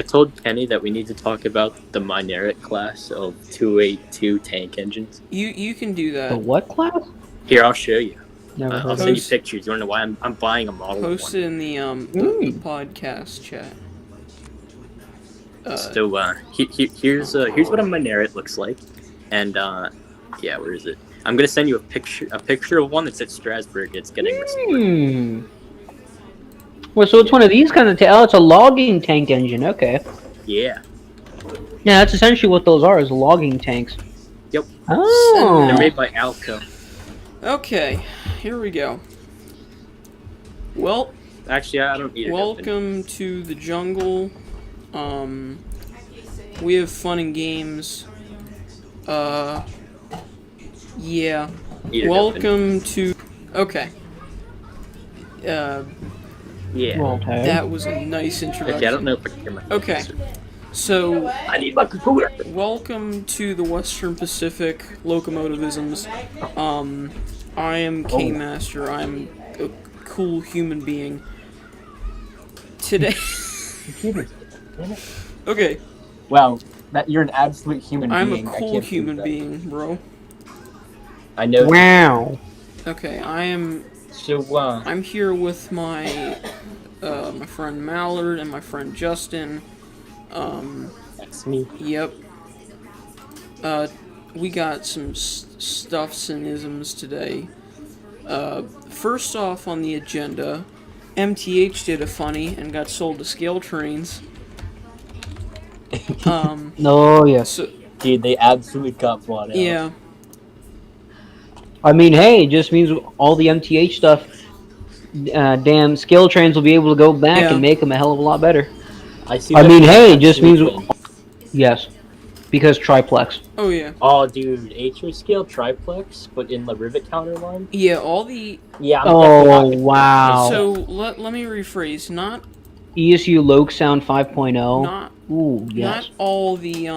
I told Kenny that we need to talk about the Minerit class of 282 tank engines. You can do The that. what class? Here, I'll show you. Never heard I'll of send you it. pictures. You wanna know why I'm buying a model of Post it one. in the podcast chat. So here's what a Minerit looks like, and yeah, where is it? I'm gonna send you a picture of one that's at Strasbourg. It's getting restored. Well, so it's one of these kind of oh, it's a logging tank engine. Okay. Yeah. Yeah, that's essentially what those are, is logging tanks. Yep. Oh. They're made by Alco. Okay, here we go. Well, actually, I don't need it. Welcome to the jungle. We have fun and games. Yeah. Welcome to. Okay. Yeah. Okay. That was a nice introduction. Okay, I don't know if I can hear my. Okay. So, I need my computer. Welcome to the Western Pacific Locomotivisms. I am K-Master. I'm a cool human being. Today. Okay. Wow, you're an absolute human I'm being. a cool human being, bro. I know. Wow. Okay, I am. So, I'm here with my my friend Mallard and my friend Justin. That's me. Yep. We got some stuffs and isms today. First off on the agenda, MTH did a funny and got sold to Scale Trainz. Oh, yes. So, Dude, they absolutely got bought out. yeah. I mean, hey, it just means all the MTH stuff, damn Scale Trains will be able to go back and make them a hell of a lot better. I mean, hey, it just means... Yes. Because triplex. Oh, yeah. Oh, dude, HO scale triplex, but in the rivet counter line? Yeah, all the... Yeah, oh, wow. So, let me rephrase. Not... ESU Loke Sound 5.0. Not... Ooh, yes. Not all the,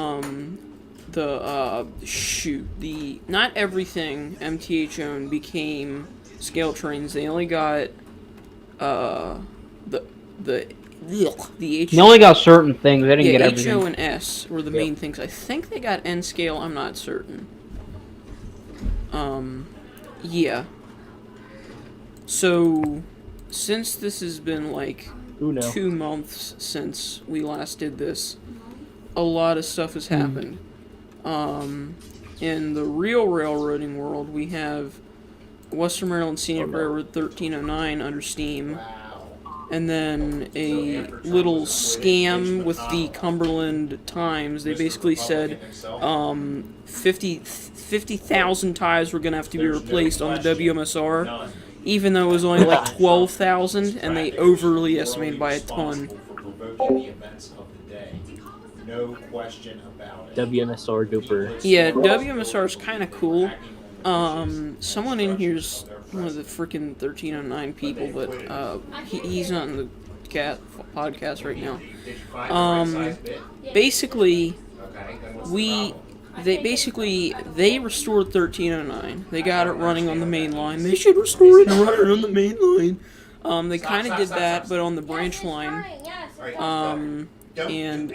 not everything MTH owned became Scale Trains. They only got, the H. They only got certain things. They didn't get everything. HO and S were the main things. I think they got N scale. I'm not certain. Yeah. So, since this has been like 2 months since we last did this, a lot of stuff has happened. In the real railroading world, we have Western Maryland Scenic Railroad 1309 under steam. And then a little scam with the Cumberland Times. They basically said 50,000 ties were going to have to be replaced on the WMSR, even though it was only like 12,000, and they overly estimated by a ton. No question about it. WMSR duper. Yeah, WMSR is kind of cool. Someone in here's one of the freaking 1309 people, but he's not in the podcast right now. Basically, they restored 1309. They got it running on the main line. They should restore it and run it on the main line. They kind of did that, but on the branch line. And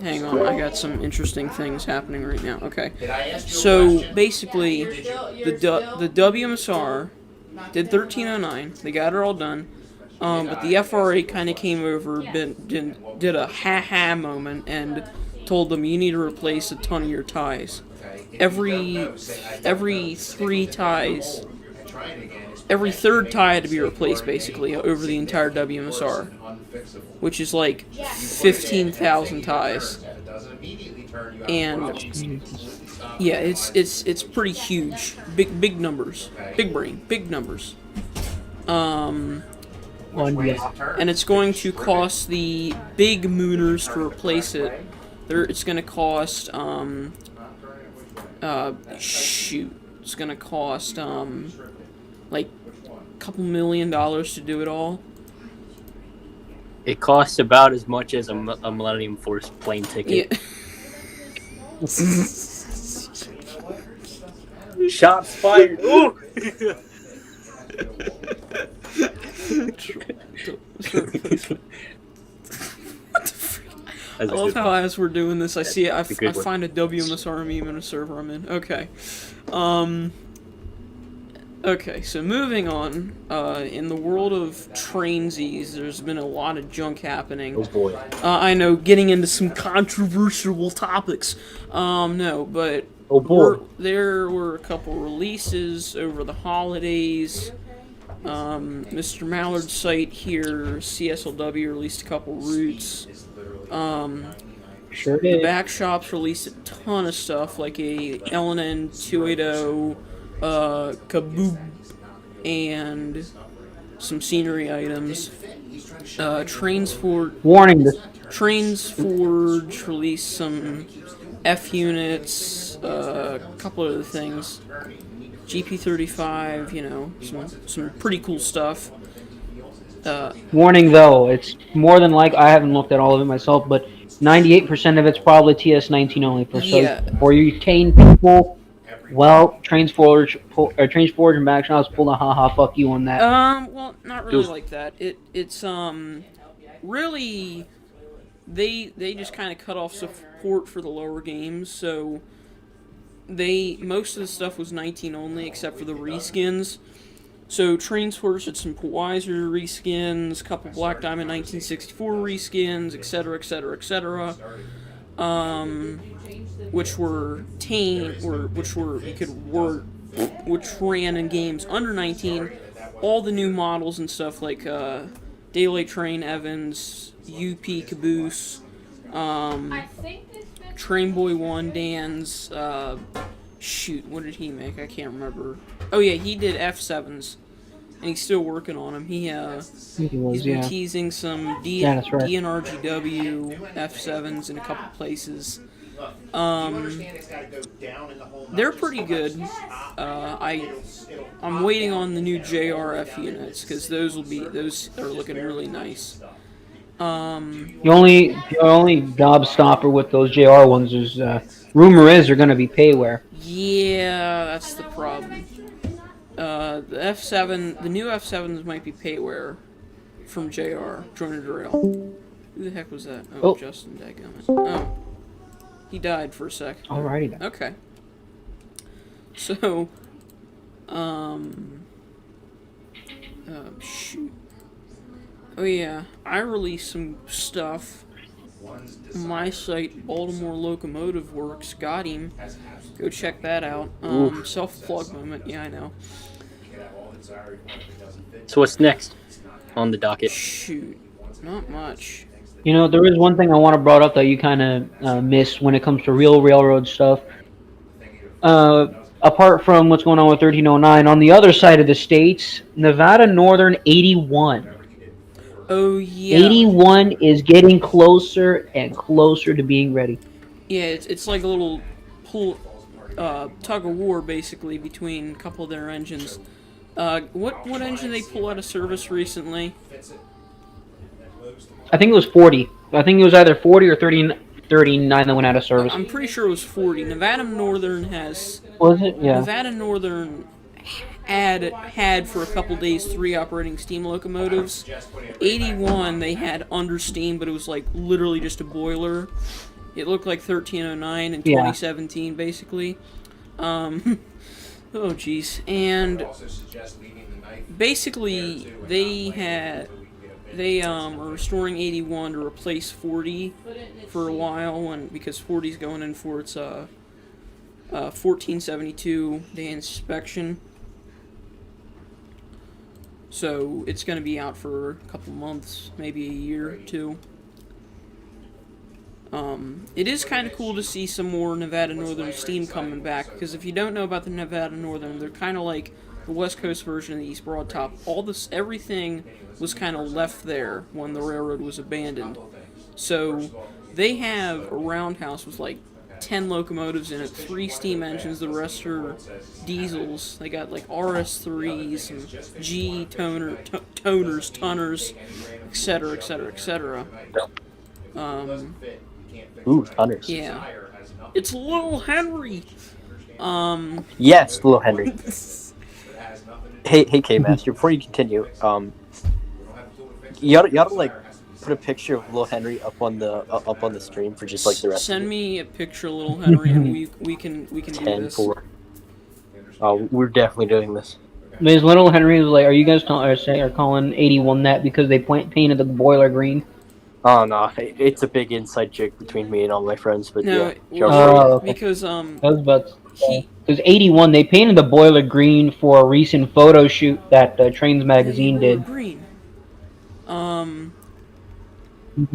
hang on, I got some interesting things happening right now. Okay, so basically, the WMSR did 1309. They got it all done, but the FRA kind of came over, did a ha-ha moment, and told them you need to replace a ton of your ties. Every 3 ties. Every 3rd tie had to be replaced, basically, over the entire WMSR, which is like 15,000 ties. And yeah, it's pretty huge, big numbers, big brain, big numbers. And it's going to cost the big mooners to replace it. It's going to cost it's going to cost like a couple $1 million to do it all. It costs about as much as a Millennium Force plane ticket. Yeah. Shots fired. Ooh. What the freak? I love how as we're doing this, I see it. I good one. find a WMSR meme in a server I'm in. Okay. Okay, so moving on, in the world of trainsies, there's been a lot of junk happening. Oh boy. I know, getting into some controversial topics. No, but Oh boy. there were a couple releases over the holidays. Mr. Mallard's site here, CSLW, released a couple roots. Sure The did. back shops released a ton of stuff, like a LNN 280, Kaboob, and some scenery items. Warning, this Trainz Forge released some F units, a couple other things. GP35, you know, some pretty cool stuff. warning though, it's more than like I haven't looked at all of it myself, but 98% of it's probably TS19 only. For you tame people, well, trainz Forge and back shops pull a haha fuck you on that. Well, not really like that. It's really they just kind of cut off support for the lower games, so most of the stuff was 19 only except for the reskins. So trainz Forge had some Weiser reskins, a couple Black Diamond 1964 reskins, etc., etc., etc. Which were which ran in games under 19. All the new models and stuff like Daylight Train Evans, UP Caboose, Train Boy 1 Dan's, shoot, what did he make? I can't remember. Oh yeah, he did F7s, and he's still working on them. He's been teasing some DNRGW F7s in a couple places. They're pretty good. I'm waiting on the new JRF units because those are looking really nice. The only gobstopper with those JR ones is rumor is they're going to be payware. Yeah, that's the problem. The new F7s might be payware from JR, Joiner Drill. Who the heck was that? Oh. Justin, dadgummit. Oh. He died for a sec. Alrighty then. Okay. So, shoot. Oh yeah, I released some stuff on my site, Baltimore Locomotive Works. Got him. Go check that out. Self-plug moment. Yeah, I know. So what's next on the docket? Shoot, not much. You know, there is one thing I want to brought up that you kind of miss when it comes to real railroad stuff. Apart from what's going on with 1309, on the other side of the states, Nevada Northern 81. Oh, yeah. 81 is getting closer and closer to being ready. Yeah, it's like a little tug of war, basically, between a couple of their engines. What engine did they pull out of service recently? I think it was 40. I think it was either 40 or 39 that went out of service. I'm pretty sure it was 40. Nevada Northern has... Was it? Yeah. Nevada Northern had for a couple days 3 operating steam locomotives. 81 they had under steam, but it was like literally just a boiler. It looked like 1309 in 2017, basically. Oh jeez. And basically they were restoring 81 to replace 40 for a while, because 40's going in for its 1472 day inspection. So it's going to be out for a couple months, maybe a year or two. It is kind of cool to see some more Nevada Northern steam coming back, because if you don't know about the Nevada Northern, they're kind of like the West Coast version of the East Broad Top. Everything was kind of left there when the railroad was abandoned. So they have a roundhouse with like 10 locomotives in it, 3 steam engines, the rest are diesels. They got like RS3s and G toners, etc., etc., etc. Ooh, toners. Yeah. It's Little Henry! Yes, Little Henry. Hey, K-Master, before you continue, you oughta like put a picture of Lil Henry up on the stream for just like the rest Send of it? me a picture of Little Henry, and we can do 10 this. 4. Oh, we're definitely doing this. Ms. Little Henry was like, "Are you guys calling 81 that because they painted the boiler green?" Oh no, it's a big inside joke between me and all my friends. But No, yeah, Oh, okay. because I was about to he because 81 they painted the boiler green for a recent photo shoot that Trainz magazine they were did. green. Mhm.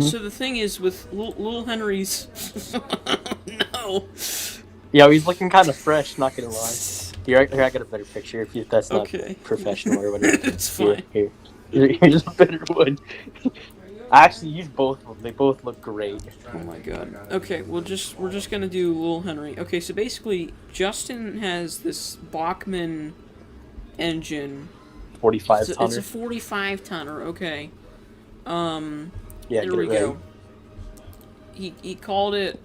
So the thing is with Little Henry's, no. yeah, he's looking kind of fresh. Not gonna lie. Here, I got a better picture. If that's not Okay. professional or whatever. It's fine. Here's a better one. I actually used both of them. They both look great. Oh my god. Okay, we're just gonna do Little Henry. Okay, so basically Justin has this Bachmann engine. 45 It's tonner. a 45 tonner. Okay. Yeah, there get we it right. go. He called it.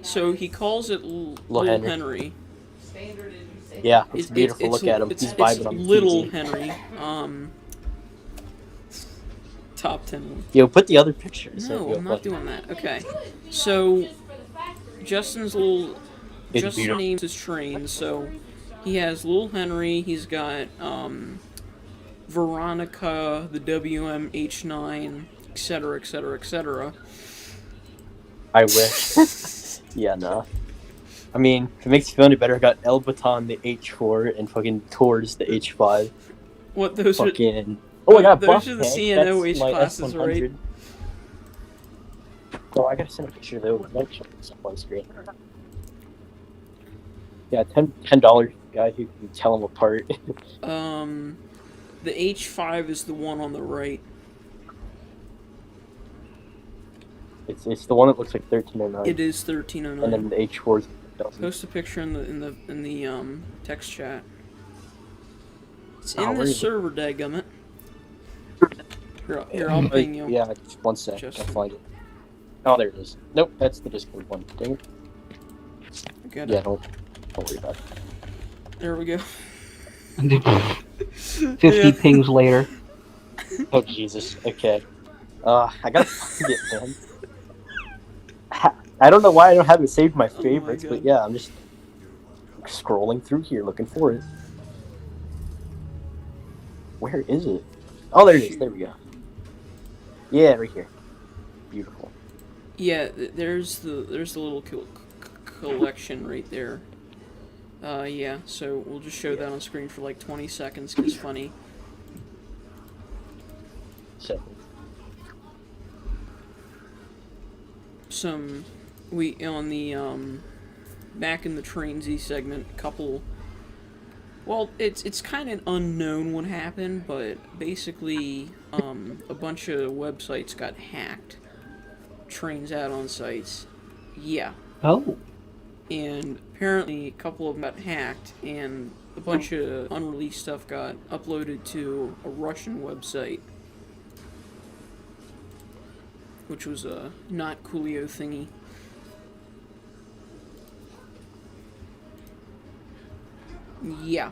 So he calls it Little Henry. Yeah, it's beautiful. Look at him. He's vibing on the Little TZ. Henry. Top 10. Yo, put the other pictures. No, Yo, I'm not doing that. Okay. So Justin's little It's Justin beautiful. names his trains. So he has Little Henry. He's got Veronica, the WMH9, etc., etc., etc. I wish. Yeah, no. I mean, if it makes you feel any better, I got El Baton, the H4, and fucking Tours, the H5. What those are? Fucking. Oh, I got Those are the Buff Tank, CNO that's H my classes, S100. right? Oh, I gotta send a picture of those. I'll show this up on screen. Yeah, $10 guy who can tell them apart. The H5 is the one on the right. It's the one that looks like 1309. It is 1309. And then the H4 is doesn't. Post a picture in the text chat. It's Oh, in where the is it? server, dadgummit. Here, I'll ping you. Yeah, just one sec. Just- I'll find it. Oh, there it is. Nope, that's the Discord one. Dang it. Got Yeah, it. don't worry about it. There we go. 50 Yeah. pings later. Oh, Jesus. Okay. I gotta find it, man. I don't know why I don't have it saved in my favorites, God. but yeah, I'm just scrolling through here looking for it. Where is it? Oh, there it is. There we go. Yeah, right here. Beautiful. Yeah, there's the little collection right there. Yeah. So we'll just show that on screen for like 20 seconds. 'Cause it's funny. So, We on the back in the trainz segment, couple. Well, it's kind of unknown what happened, but basically, a bunch of websites got hacked. Trainz add-on sites. Yeah. Oh. And apparently a couple of them got hacked, and a bunch of unreleased stuff got uploaded to a Russian website, which was a not Coolio thingy. Yeah.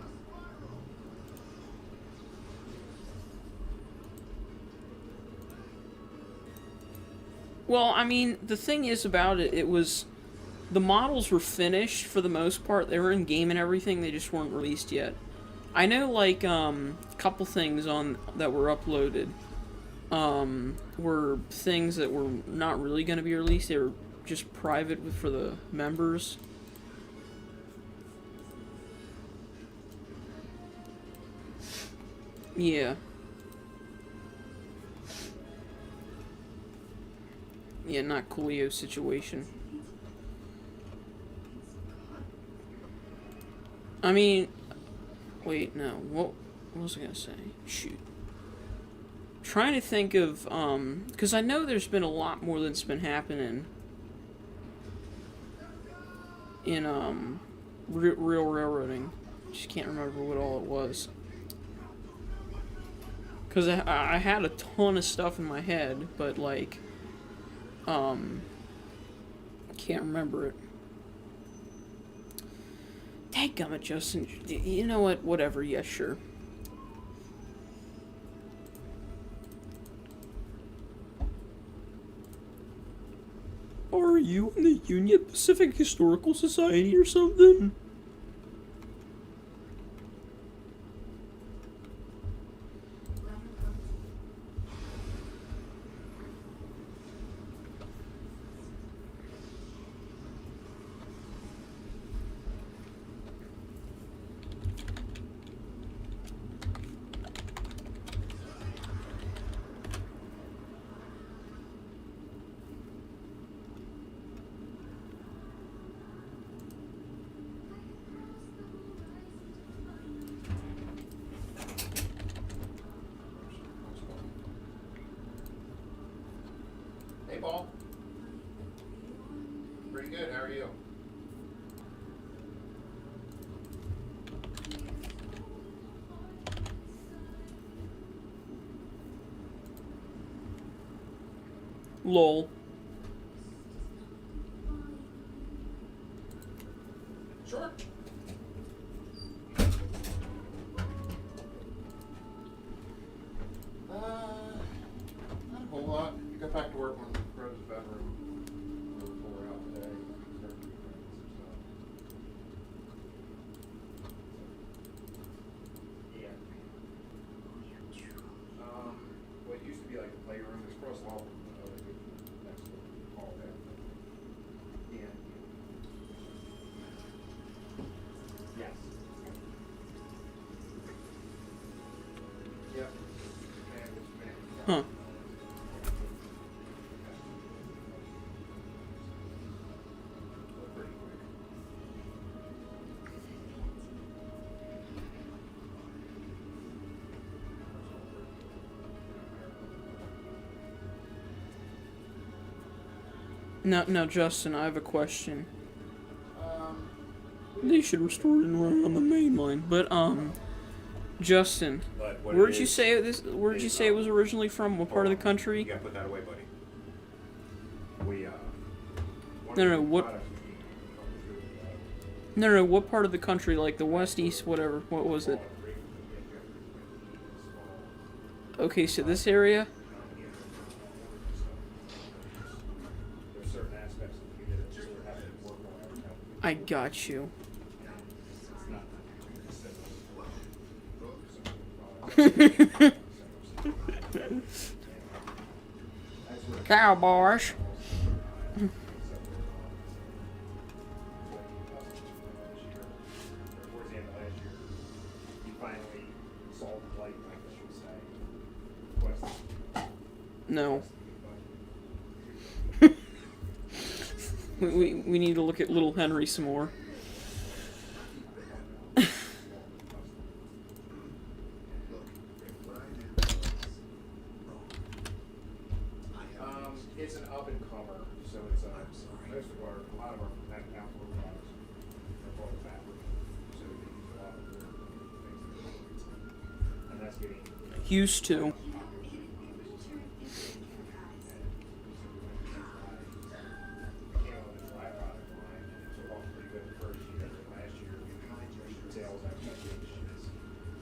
Well, I mean, the thing is about it, it was... The models were finished for the most part. They were in game and everything. They just weren't released yet. I know, like, a couple things on that were uploaded were things that were not really going to be released. They were just private for the members. Yeah. Yeah, not Coolio situation. I mean, wait, no. What was I gonna say? Shoot. Trying to think of, because I know there's been a lot more that's been happening in, real railroading. Just can't remember what all it was. Because I had a ton of stuff in my head, but, like, I can't remember it. Dadgummit, Justin. You know what? Whatever. Yeah, sure. you in the Union Pacific Historical Society or something? Hey, Paul. Pretty good. How are you? Lol. Sure. Not a whole lot. You got back to work when Rose's bedroom. Pull her out today. Start to do Yeah. What used to be like a playroom is across the hall from next to the hall there. Yeah. Yes. Yep. Huh. Now, Justin, I have a question. They should restore it and run on the main line. But, Justin, where did you say this? Where did you say it was originally from? What part of the country? You gotta put that away, buddy. We, No, what? No, what part of the country? Like the west, east, whatever. What was it? Okay, so this area? There's certain aspects of you that just have to work on every time. I got you. Cowboys. Towards the end of last year, you finally solved the light, I guess you would say. No. We need to look at Little Henry some more. It's an up and comer, so it's most of a lot of our outdoor products are called fabric, so we use a lot of things, and that's getting Used to. came on the dry product line, and it took off pretty good the first year. And last year, sales expectations.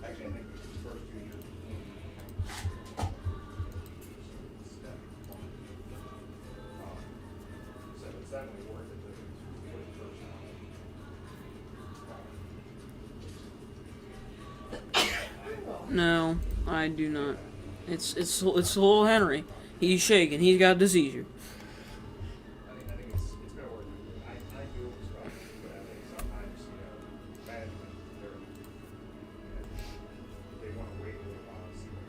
Actually, I think the first 2 years. So it's definitely worth it to put it first time. No, I do not. It's Little Henry. He's shaking. He's got disease. I think it's gonna work. I do it stuff, but I think sometimes, management, they want to wait a little while and see what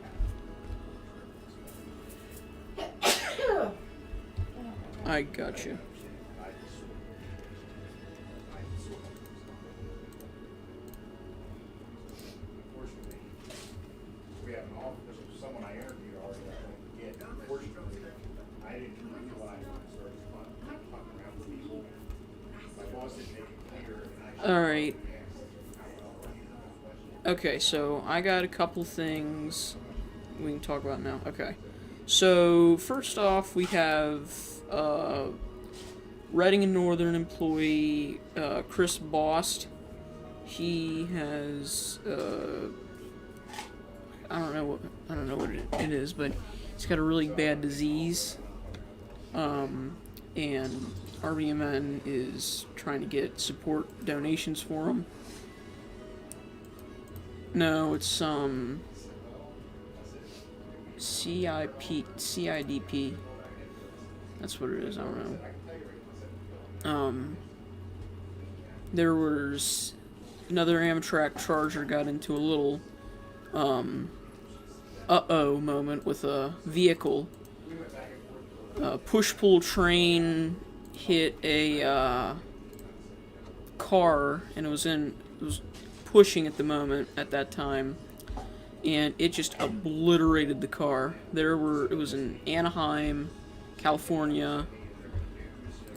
happens. I got you. Unfortunately, we have an office of someone I interviewed already that I don't get. Unfortunately, I didn't realize when I started fucking around with people. My boss didn't make it clear, and I Alright. Okay, so I got a couple things we can talk about now. Okay. So, first off, we have Reading and Northern employee Chris Bost. He has I don't know what it is, but he's got a really bad disease. and RBMN is trying to get support donations for them. No, it's CIDP. That's what it is. I don't know. There was another Amtrak Charger got into a little uh-oh moment with a vehicle. Push-pull train hit a car, and it was pushing at that time, and it just obliterated the car. It was in Anaheim, California.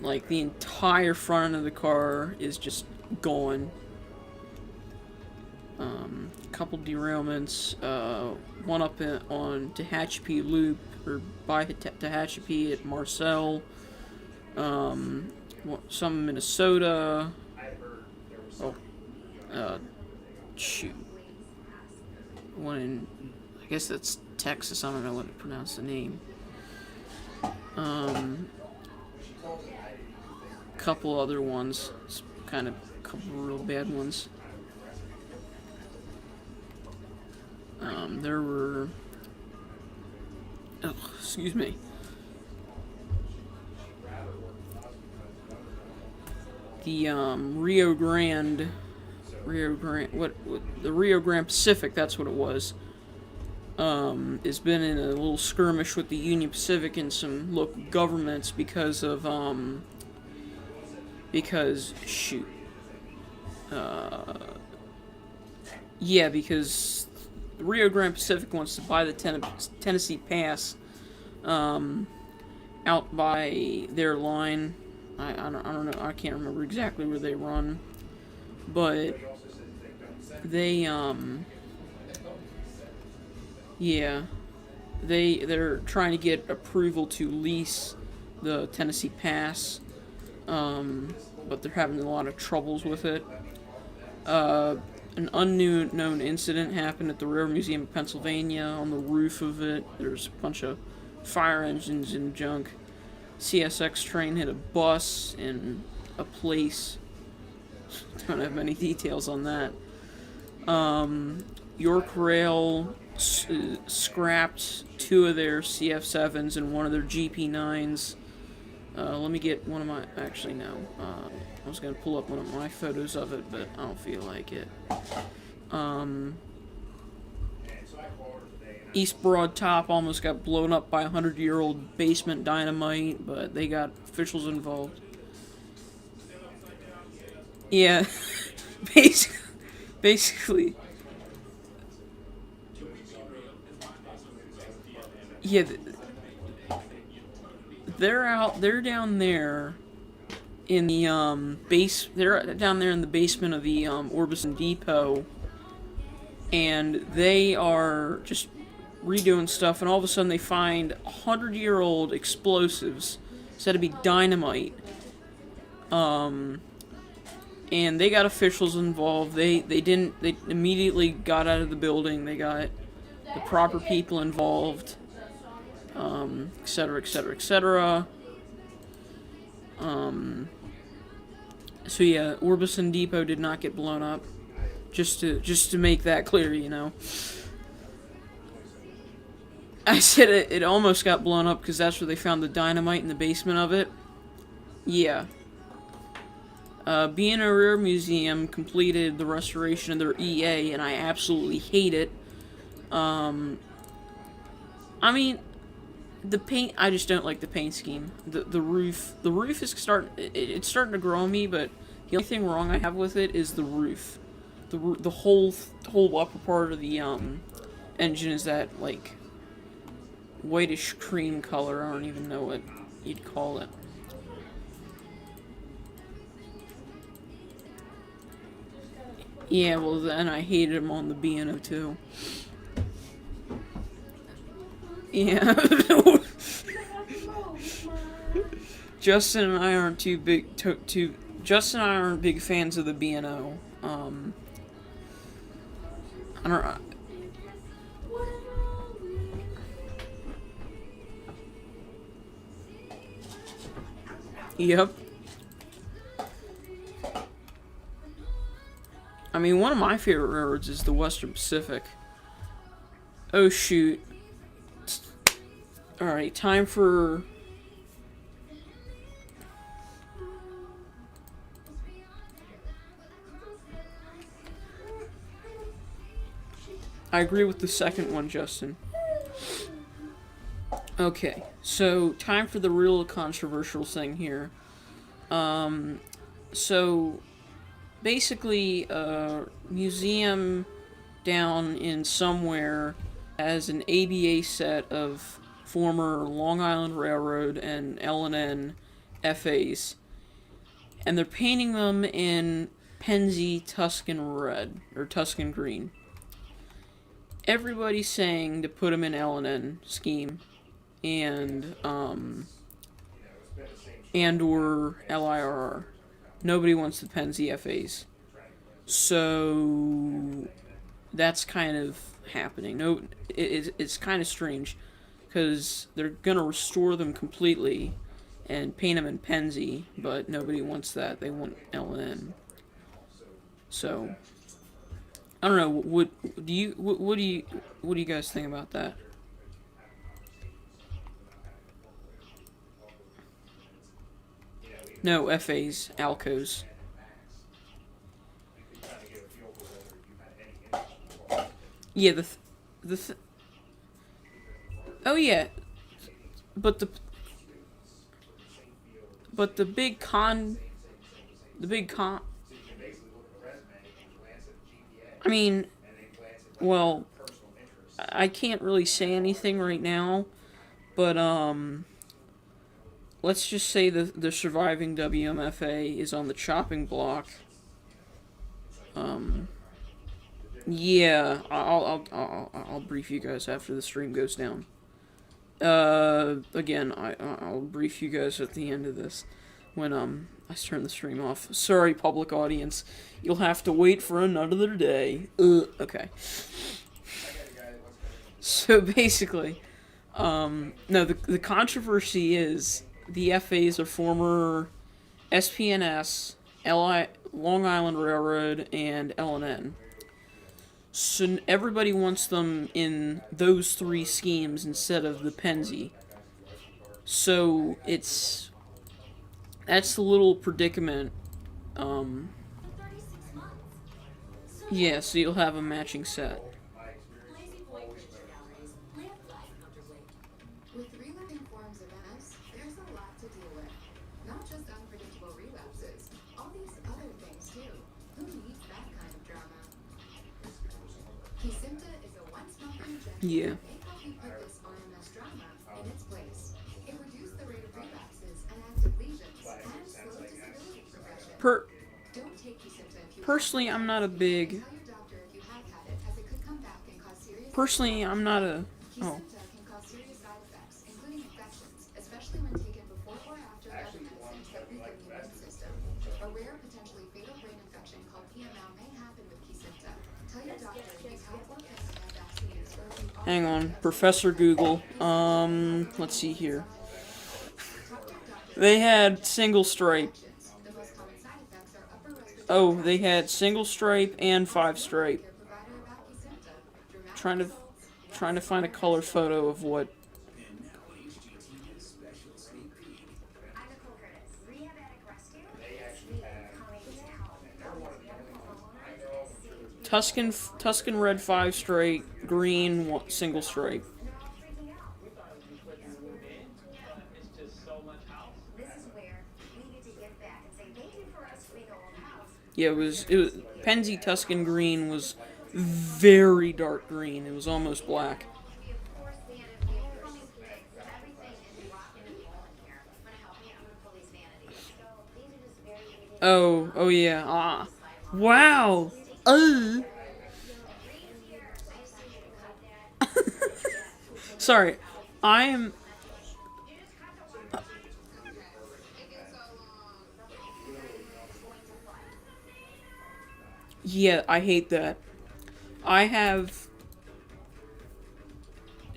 Like, the entire front end of the car is just gone. Couple derailments, one up on Tehachapi Loop, or by Tehachapi at Marcel, some in Minnesota, shoot, one in, I guess that's Texas, I don't know what to pronounce the name, couple other ones, kind of a couple real bad ones. There were, excuse me, the Rio Grande, the Rio Grande Pacific, that's what it was, has been in a little skirmish with the Union Pacific and some local governments because the Rio Grande Pacific wants to buy the Tennessee Pass out by their line. I don't know. I can't remember exactly where they run, but they're trying to get approval to lease the Tennessee Pass, but they're having a lot of troubles with it. An unknown incident happened at the Railroad Museum of Pennsylvania. On the roof of it, there's a bunch of fire engines and junk. CSX train hit a bus in a place. Don't have many details on that. York Rail scrapped 2 of their CF7s and 1 of their GP9s. Let me get one of my... Actually, no. I was going to pull up one of my photos of it, but I don't feel like it. East Broad Top almost got blown up by 100-year-old basement dynamite, but they got officials involved. Yeah, basically. Yeah, they're down there in the they're down there in the basement of the Orbison Depot, and they are just redoing stuff, and all of a sudden they find 100-year-old explosives said to be dynamite, and they got officials involved. They immediately got out of the building. They got the proper people involved, etc., etc., etc. So yeah, Orbison Depot did not get blown up. Just to make that clear, you know. I said it almost got blown up because that's where they found the dynamite in the basement of it. Yeah. B&O Railroad Museum completed the restoration of their EA, and I absolutely hate it. I mean, the paint, I just don't like the paint scheme. The roof is starting to grow on me, but the only thing wrong I have with it is the roof. The whole upper part of the engine is that like whitish cream color. I don't even know what you'd call it. Yeah, well then I hated them on the B&O too. Yeah. Justin and I aren't Justin and I aren't big fans of the B&O. I don't. Yep. I mean, one of my favorite railroads is the Western Pacific. Oh, shoot. Alright, time for... I agree with the second one, Justin. Okay, so time for the real controversial thing here. So basically, a museum down in somewhere has an ABA set of former Long Island Railroad and L&N FAs, and they're painting them in Pennsy Tuscan red, or Tuscan green. Everybody's saying to put them in L&N scheme, and or LIRR. Nobody wants the Pennsy FAs. So that's kind of happening. No, it's kind of strange because they're gonna restore them completely and paint them in Pennsy, but nobody wants that. They want L&N. So I don't know. What do you guys think about that? No, FAs, Alcos. Yeah, oh yeah, but the big con, I mean, well, I can't really say anything right now, but let's just say the surviving WMFA is on the chopping block. Yeah, I'll brief you guys after the stream goes down. Again, I'll brief you guys at the end of this when I turn the stream off. Sorry, public audience, you'll have to wait for another day. Okay. So basically, no, the controversy is the FAs are former SPNS, Long Island Railroad, and L&N. So everybody wants them in those three schemes instead of the Pennsy. So that's the little predicament. Yeah, so you'll have a matching set. With reliving forms of MS, there's a lot to deal with. Not just unpredictable relapses, all these other things too. Who needs that kind of drama? Kesimpta is a once-monthly injection. Yeah. They help you put this RMS drama in its place. It reduces the rate of relapses and active lesions and slows disability progression. Don't take Kesimpta if you Personally, I'm not a big. tell your doctor if you have had it, as it could come back and cause serious. Personally, I'm not a. Oh. Kesimpta can cause serious side effects, including infections, especially when taken before or after other medicines that weaken the immune system. A rare, potentially fatal brain infection called PML may happen with Kesimpta. Tell your doctor if you've had or tested had vaccines or if you are. Hang on, Professor Google. Let's see here. They had single stripe. The most common side effects are upper respiratory. Oh, they had single stripe and 5 stripe. Care provider about Kesimpta. Dramatic Trying to find a color photo of what. Tuscan red 5 stripe, green single stripe. Yeah, it was Pennsy Tuscan green was very dark green. It was almost black. Oh yeah. Ah. Wow. Sorry. I am. Yeah, I hate that. I have.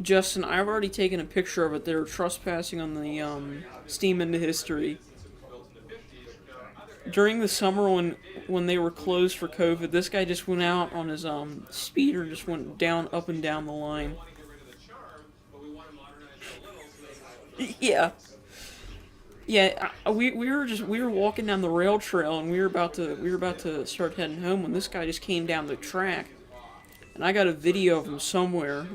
Justin, I've already taken a picture of it. They were trespassing on the Steam into History. during the summer when they were closed for COVID, this guy just went out on his speeder and just went down up and down the line. Yeah. Yeah, we were walking down the rail trail and we were about to start heading home when this guy just came down the track, and I got a video of him somewhere.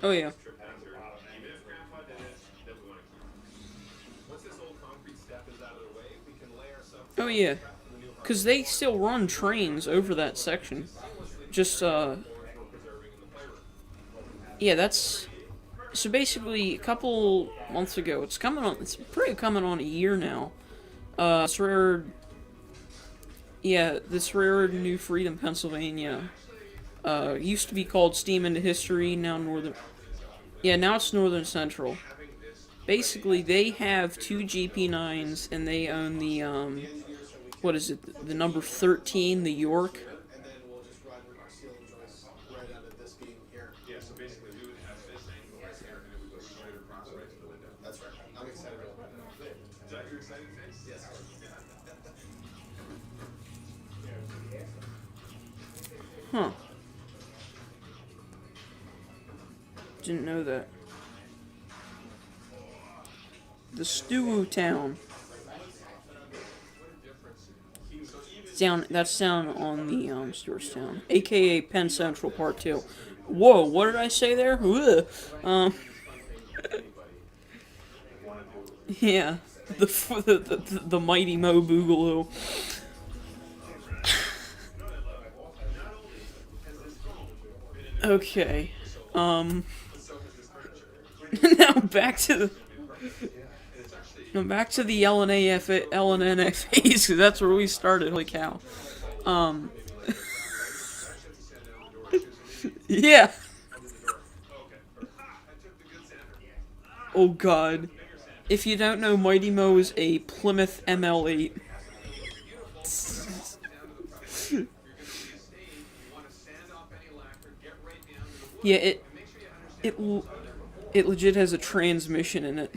Oh yeah. Oh yeah. Because they still run trains over that section. Just, yeah, that's... So basically, a couple months ago, it's pretty coming on a year now. This railroad in New Freedom, Pennsylvania, used to be called Steam into History, now now it's Northern Central. Basically, they have 2 GP9s, and they own the, what is it, the number 13, the York. Huh. Didn't know that. The Stew Town. That's down on the Stewartstown, aka Penn Central Part 2. Whoa, what did I say there? Yeah, the mighty Mo Boogaloo. Okay, now back to the LNNFAs, because that's where we started. Holy cow. Yeah. Oh god. If you don't know, Mighty Mo is a Plymouth ML8. Yeah, it legit has a transmission in it.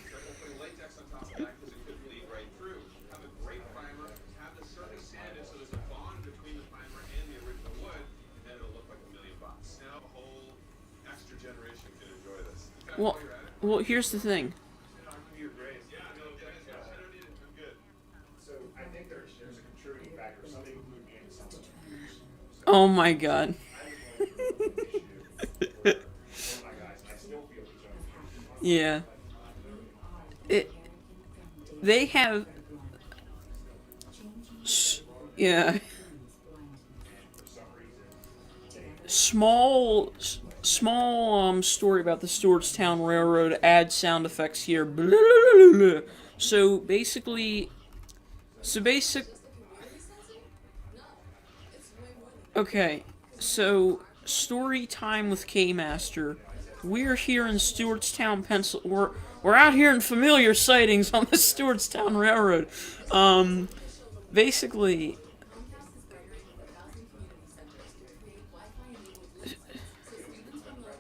Well, here's the thing. Oh my god. Yeah. They have... Yeah. Small story about the Stewartstown Railroad. Add sound effects here. Blah, blah, blah, blah. So basically... Okay, so story time with K-Master. We're here in Stewartstown, Pennsylvania. We're out here in familiar sightings on the Stewartstown Railroad. Basically...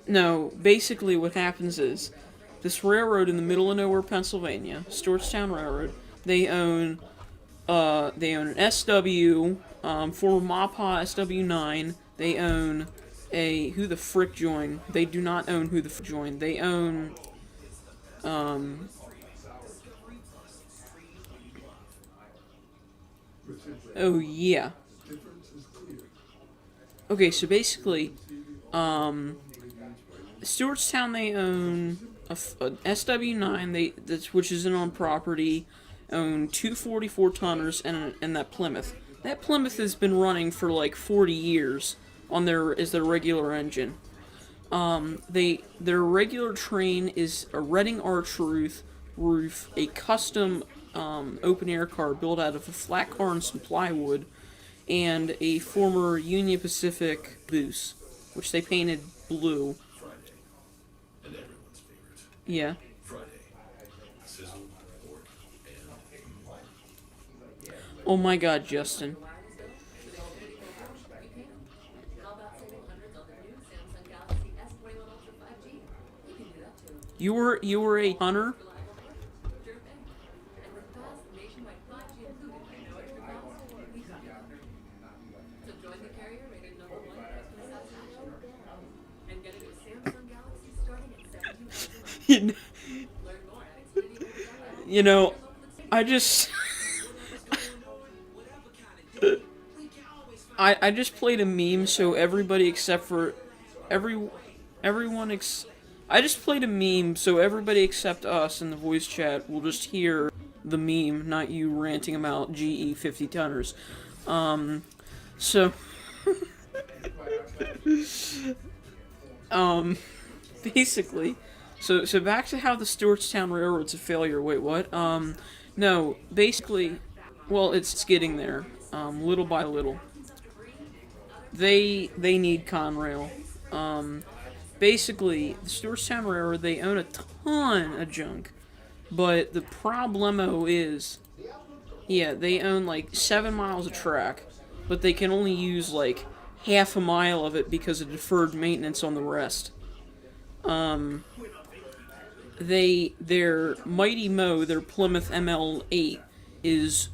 No, basically what happens is, this railroad in the middle of nowhere, Pennsylvania, Stewartstown Railroad, they own an SW, former MAPA SW9, they own a Who the Frick joined. They do not own Who the Frick joined. They own, oh yeah. Okay, so basically, Stewartstown, they own a SW9, which is on property, own 2 44-tonners and that Plymouth. That Plymouth has been running for like 40 years on their regular engine. Their regular train is a Reading arch roof, a custom open air car built out of a flat car and some plywood, and a former Union Pacific Goose, which they painted blue. Yeah. Oh my god, Justin. You were a hunter. you kn- you know, I just I just played a meme so everybody except for everyone I just played a meme so everybody except us in the voice chat will just hear the meme, not you ranting about GE 50 tonners. So um basically so back to how the Stewartstown Railroad's a failure. Wait, what? No, basically, well, it's getting there, little by little. They need Conrail. Basically, the Stewartstown Railroad, they own a ton of junk, but the problemo is, yeah, they own like 7 miles of track, but they can only use like half a mile of it because of deferred maintenance on the rest. Their Mighty Mo, their Plymouth ML8, is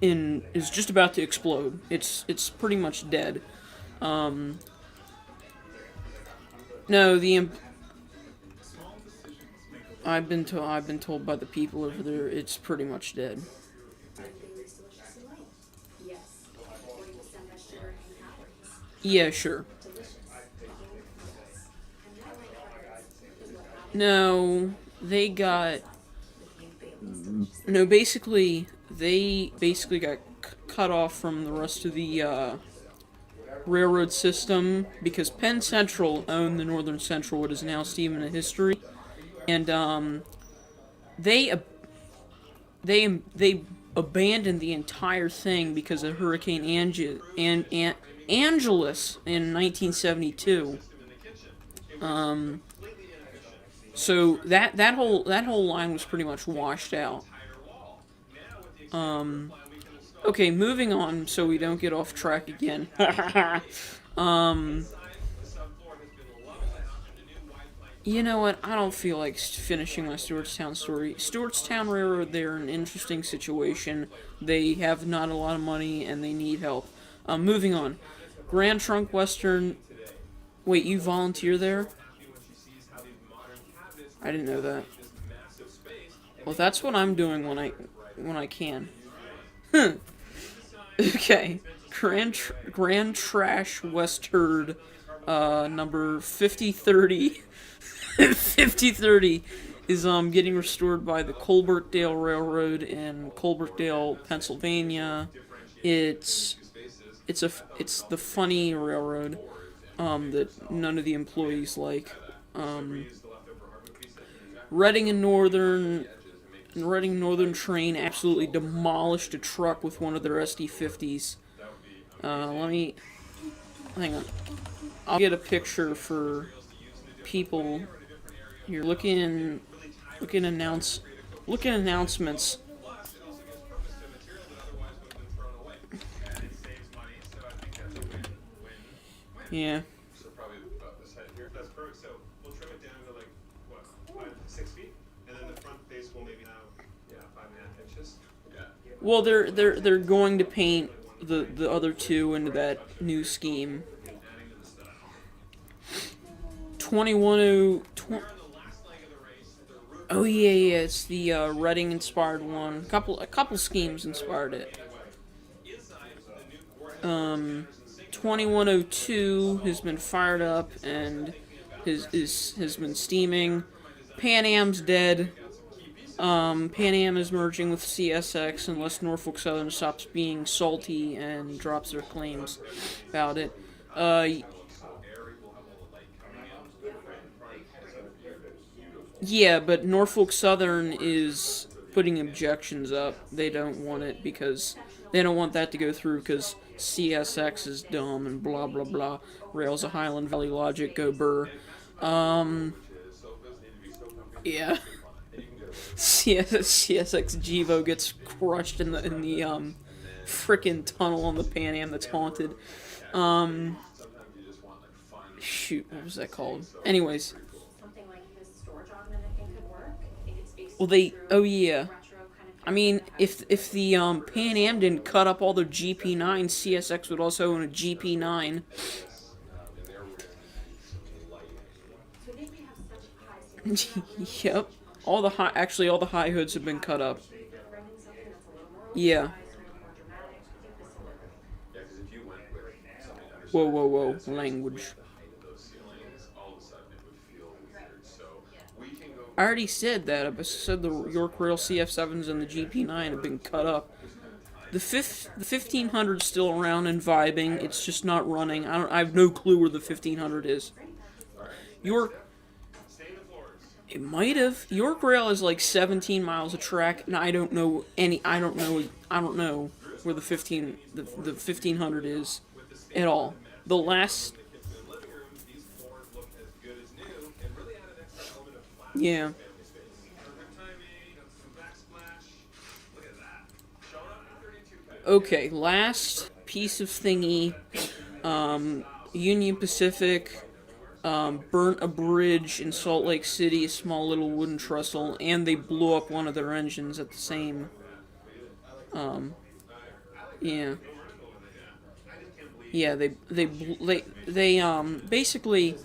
just about to explode. It's pretty much dead. No, I've been told by the people over there it's pretty much dead. Yeah, sure. No, they got no. Basically, they got cut off from the rest of the railroad system because Penn Central owned the Northern Central, what is now Stephen of History, and they abandoned the entire thing because of Hurricane Angelus in 1972. So that whole line was pretty much washed out. Okay, moving on so we don't get off track again. You know what? I don't feel like finishing my Stewartstown story. Stewartstown Railroad, they're in an interesting situation. They have not a lot of money and they need help. Moving on. Grand Trunk Western. Wait, you volunteer there? I didn't know that. Well, that's what I'm doing when I can. Okay. Grand Trash Western, number 5030. 5030 is is restored by the Colbertdale Railroad in Colbertdale, Pennsylvania. It's the funny railroad that none of the employees like. Reading Northern Train absolutely demolished a truck with one of their SD50s. Hang on. I'll get a picture for people. You're looking announcements. Yeah. Well, they're going to paint the other two into that new scheme. 2102. Oh yeah, it's the Reading inspired one. A couple schemes inspired it. 2102 has been fired up and has been steaming. Pan Am's dead. Pan Am is merging with CSX unless Norfolk Southern stops being salty and drops their claims about it. Yeah, but Norfolk Southern is putting objections up. They don't want it because they don't want that to go through because CSX is dumb and blah blah blah. Rails of Highland Valley Logic, go Burr. Yeah. CSX Jivo gets crushed in the frickin' tunnel on the Pan Am that's haunted. Shoot, what was that called? Anyways. Well, oh yeah. I mean, if the Pan Am didn't cut up all their GP9, CSX would also own a GP9. Yep. Actually, all the high hoods have been cut up. Yeah. Whoa, whoa, whoa. Language. I already said that. I said the York Rail CF7s and the GP9 have been cut up. The 1500's still around and vibing. It's just not running. I have no clue where the 1500 is. It might have. York Rail is like 17 miles of track, and I don't know where the 1500 is at all. The last. Yeah. Okay, last piece of thingy. Union Pacific burnt a bridge in Salt Lake City, a small little wooden trestle, and they blew up one of their engines at the same. Yeah. Yeah, they basically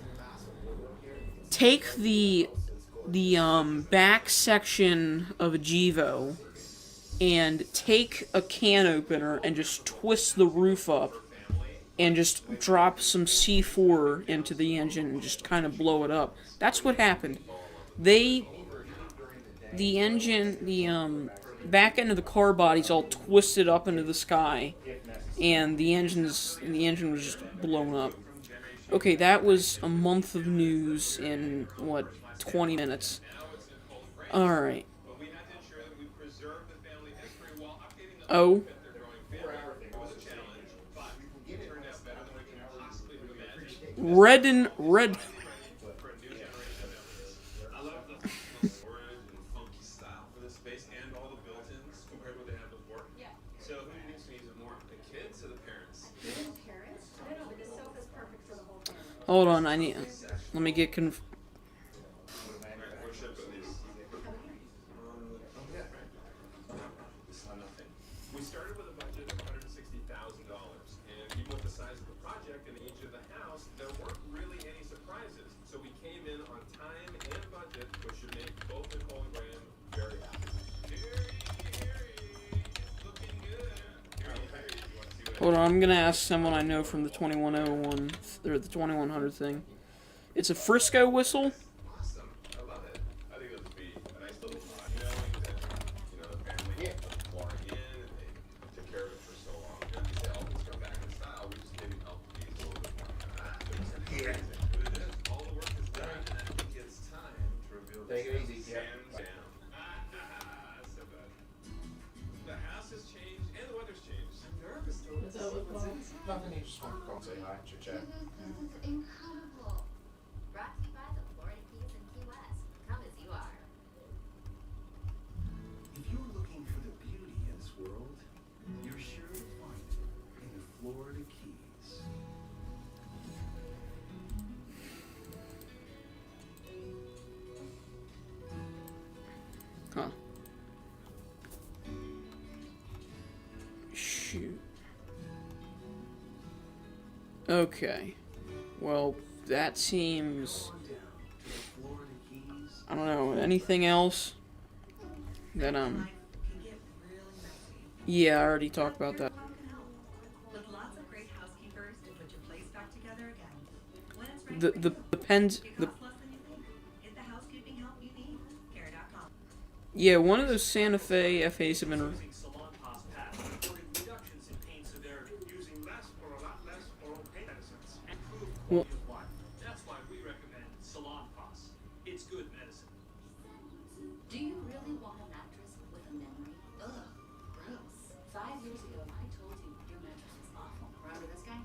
take the back section of a Gevo and take a can opener and just twist the roof up and just drop some C4 into the engine and just kind of blow it up. That's what happened. The back end of the car body's all twisted up into the sky, and the engine was just blown up. Okay, that was a month of news in, 20 minutes. Alright. Oh. Red. Hold on, let me get We started with a budget of $160,000, and even with the size of the project and the age of the house, there weren't really any surprises. So we came in on time and budget, which should make both Nicole and Graham very happy. It's looking good. Hold on, I'm gonna ask someone I know from the 2101 or the 2100 thing. It's a Frisco whistle. Awesome. I love it. I think it'll be a nice little knowing that, the family pouring in and they took care of it for so long. They always come back in style. We just maybe help these a little bit more. All the work is done, and I think it's time to reveal the hands down. So bad. The house has changed and the weather's changed. I'm nervous though. Nothing, you just want to call, say hi, chit chat. This is incredible. Brought to you by the Florida Keys and Key West. Come as you are. If you're looking for the beauty in this world, you're sure to find it in the Florida Keys. Huh. Shoot. Okay. Well, that seems... Florida Keys. I don't know, anything else that, yeah, I already talked about that. With lots of great housekeepers to put your place back together again. When it's ready, The pens, it costs less than you think. Get the housekeeping help you need. Care.com. yeah, one of those Santa Fe FAs have been, Using Salon Pass Pass reported reductions in pain severity, using less or a lot less oral pain medicines. Improved quality of life. That's why we recommend Salon Pass. It's good medicine. Do you really want a mattress with a memory? Ugh, gross. 5 years ago, I told you your mattress was awful. Remember this guy?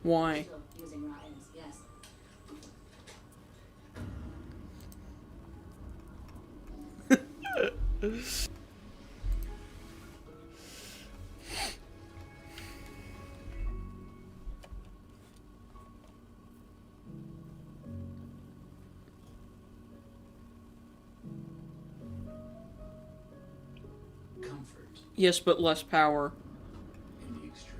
why? Still using raw ends, yes. Yes, but less power. In the extreme,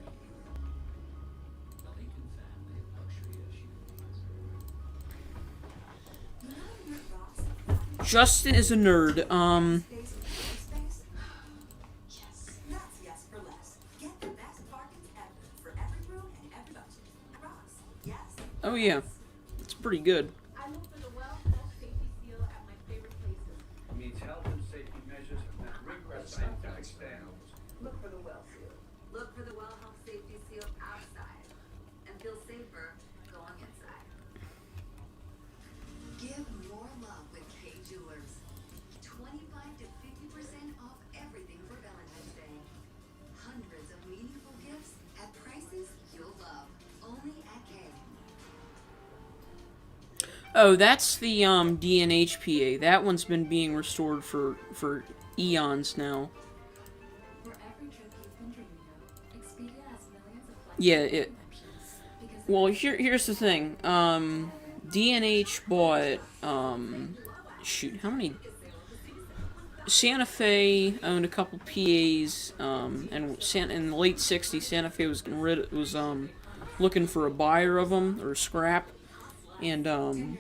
the Lincoln family of luxury SUVs. Justin is a nerd. Yes. That's yes for less. Get the best bargains ever for every room and every budget. Ross. Yes. Oh yeah, it's pretty good. I look for the well health safety seal at my favorite places. Meets health and safety measures have met rigorous scientific standards. Look for the well seal. Look for the well health safety seal outside. And feel safer going inside. Give more love with K Jewelers. 25 to 50% off everything for Valentine's Day. Hundreds of meaningful gifts at prices you'll love. Only at K. Oh, that's the DNHPA. That one's been being restored for eons now. For every trip you've been dreaming of, Expedia has millions of flights Yeah, and it. options. Because Well, here's the thing. DNH bought shoot, how many? Santa Fe owned a couple PAs, and in the late '60s, Santa Fe was looking for a buyer of them or scrap, and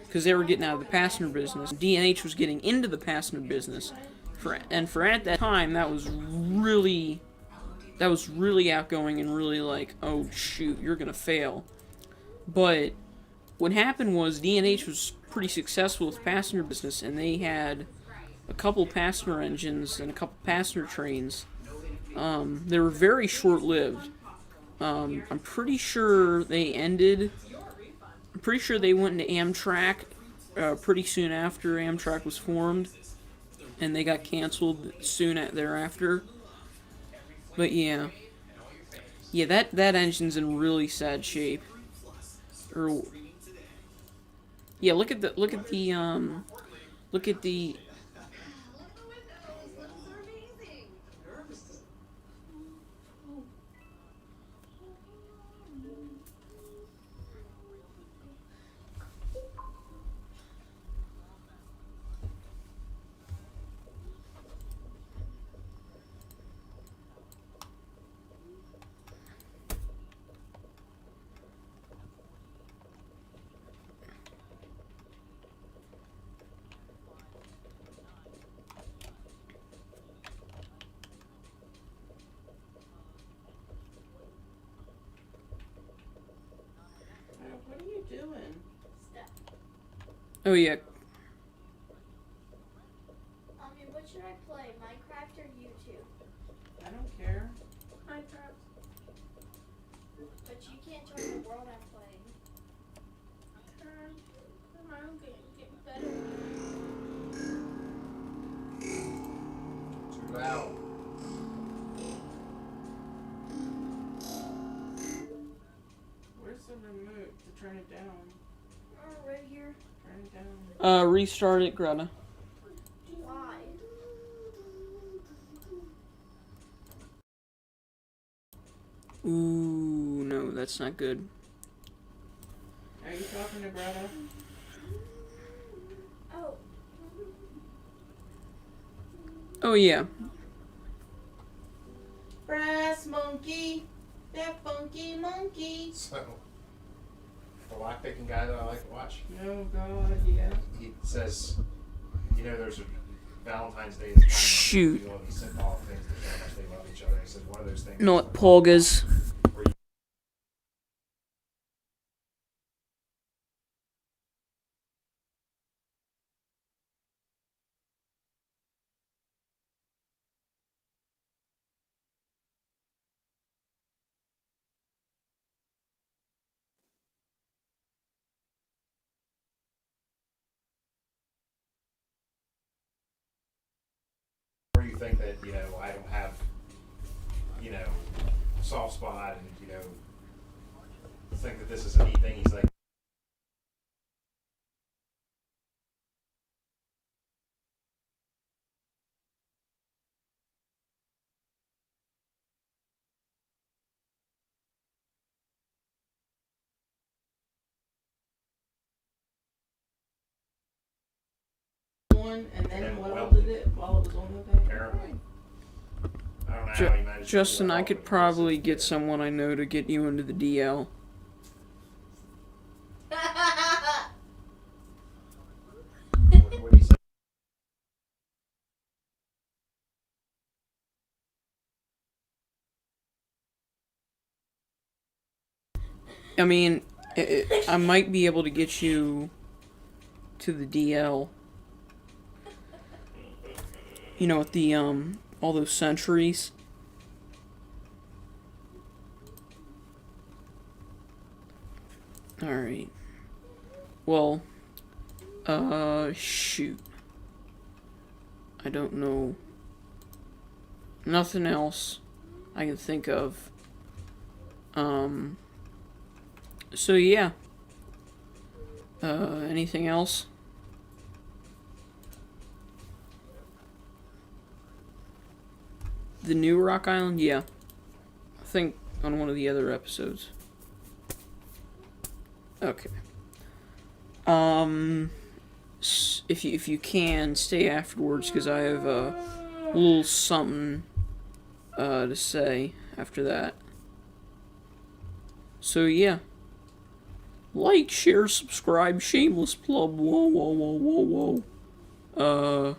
because they were getting out of the passenger business, DNH was getting into the passenger business, for at that time that was really outgoing and really like, oh shoot, you're gonna fail. But what happened was DNH was pretty successful with passenger business, and they had a couple passenger engines and a couple passenger trains. They were very short-lived. I'm pretty sure they ended. I'm pretty sure they went into Amtrak pretty soon after Amtrak was formed, and they got canceled soon thereafter. But yeah, that engine's in really sad shape. Or yeah, look at the look at the windows. Looks amazing. What are you doing? oh yeah, What should I play, Minecraft or YouTube? I don't care. Minecraft. But you can't join the world I'm playing. Turn my own game, get better. Too loud. Where's the remote to turn it down? Oh, right here. Turn it down. restart it, Greta. Why? Ooh, no, that's not good. Are you talking to Greta? Oh. Oh yeah, Brass monkey, that funky monkey. So, the lockpicking guy that I like to watch, Oh God, yeah. he says, there's a Valentine's Day. Is Shoot. He sent all things to show how much they love each other. He said one of those things. not Polgas. Where you think that I don't have soft spot and think that this is a neat thing. He's like. One and then And welded welded it while it was on the thing. Apparently. I don't how he managed to Justin, pull it I off, could but probably get someone I know to get you into the DL. what he said. I mean, I might be able to get you to the DL. You know, with the, all those centuries. Alright. Well, shoot. I don't know. Nothing else I can think of. So yeah. Anything else? The new Rock Island? Yeah. I think on one of the other episodes. Okay. If you can, stay afterwards, because I have a little something to say after that. So yeah. Like, share, subscribe, shameless plug, whoa, whoa, whoa, whoa, whoa.